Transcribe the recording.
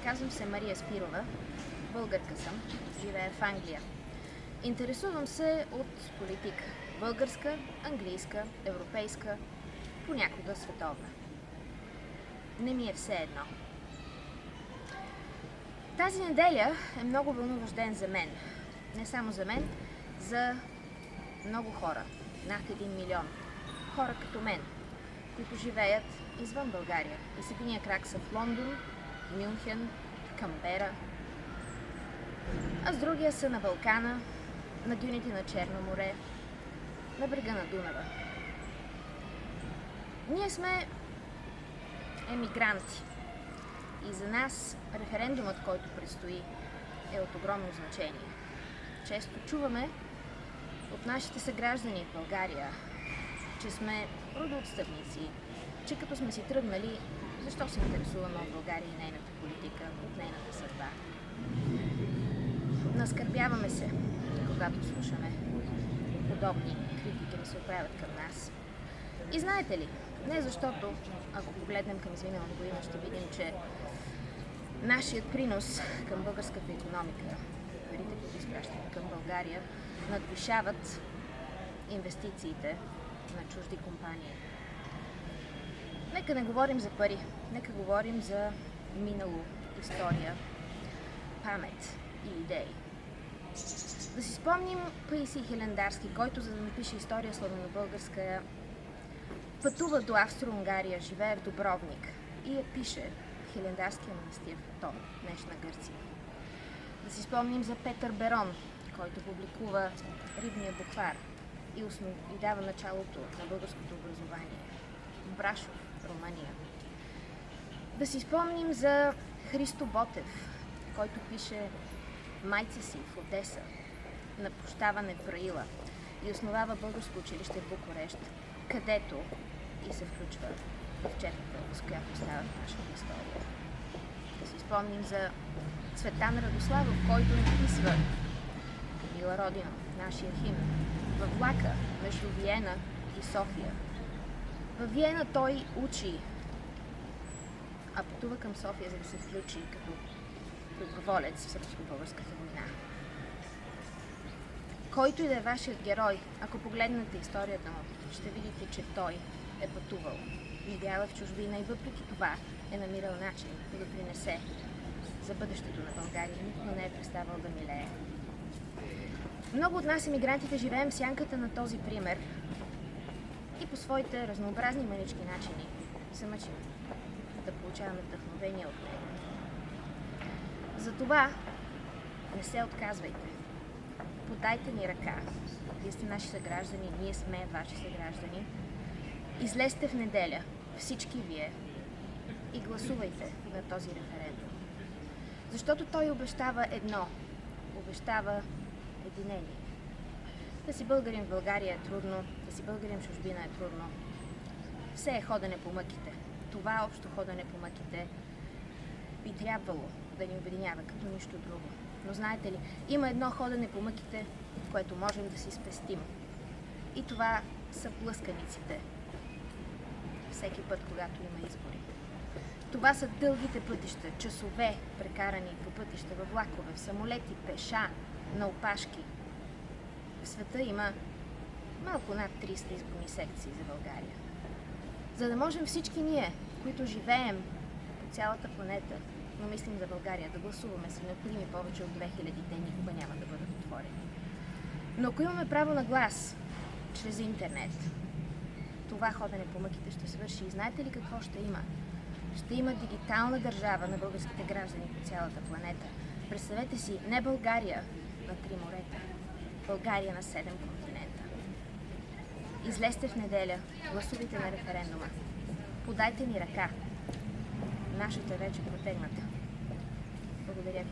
Казвам се Мария Спирова, българка съм, живея в Англия. Интересувам се от политика. Българска, английска, европейска, понякога световна. Не ми е все едно. Тази неделя е много вълнуващ ден за мен. Не само за мен, за много хора. Над 1 милион. Хора като мен, които живеят извън България. И с единия крак са в Лондон, Мюнхен, Камбера, а с другия са на Балкана, на дюните на Черно море, на брега на Дунава. Ние сме емигранти и за нас референдумът, който предстои, е от огромно значение. Често чуваме от нашите съграждани в България, че сме родоотстъпници, че като сме си тръгнали, защо се интересуваме от България и нейната политика, от нейната съдба. Наскърбяваме се, когато слушаме подобни критики да се отправят към нас. И знаете ли, не защото, ако погледнем към изминалата година, ще видим, че нашият принос към българската икономика, парите, които изпращаме към България, надвишават инвестициите на чужди компании. Нека не говорим за пари, нека говорим за минало, история, памет и идеи. Да си спомним Паисий Хилендарски, който, за да напише история славянобългарска, пътува до Австро-Унгария, живее в Дубровник и я пише в Хилендарския манастир в Атон, днешна Гърция. Да си спомним за Петър Берон, който публикува Рибния буквар и дава началото на българското образование в Брашов, Румъния. Да си спомним за Христо Ботев, който пише майца си в Одеса, на прощаване в Браила и основава българско училище в Букурещ, където и се включва в четата, с която остава нашата история. Да си спомним за Цветан Радославов, който написва Мила Родина, нашия химн, във влака между Виена и София. Във Виена той учи, а пътува към София, за да се включи като доброволец в сръбско-българската война. Който и да е вашият герой, ако погледнете историята му, ще видите, че той е пътувал, живял в чужбина и въпреки това е намирал начин да принесе за бъдещето на България. Никога не е преставал да милее. Много от нас, емигрантите, живеем в сянката на този пример и по своите разнообразни мънички начини се мъчим да получаваме вдъхновение от него. Затова не се отказвайте. Подайте ни ръка. Вие сте наши съграждани, ние сме ваши съграждани. Излезте в неделя, всички вие, и гласувайте на този референдум. Защото той обещава едно. Обещава единение. Да си българин в България е трудно, да си българин в чужбина е трудно. Все е ходене по мъките. Това общо ходене по мъките би трябвало да ни обединява като нищо друго. Но знаете ли, има едно ходене по мъките, което можем да си спестим. И това са плъсканиците. Всеки път, когато има избори. Това са дългите пътища, часове прекарани по пътища, във влакове, в самолети, пеша, на опашки. В света има малко над 300 изборни секции за България. За да можем всички ние, които живеем по цялата планета, но мислим за България, да гласуваме, са необходими повече от 2000, те никога няма да бъдат отворени. Но ако имаме право на глас чрез интернет, това ходене по мъките ще свърши. И знаете ли какво ще има? Ще има дигитална държава на българските граждани по цялата планета. Представете си, не България на 3 морета, България на 7 континента. Излезте в неделя, гласувайте на референдума. Подайте ни ръка. Нашата вече протегната. Благодаря ви.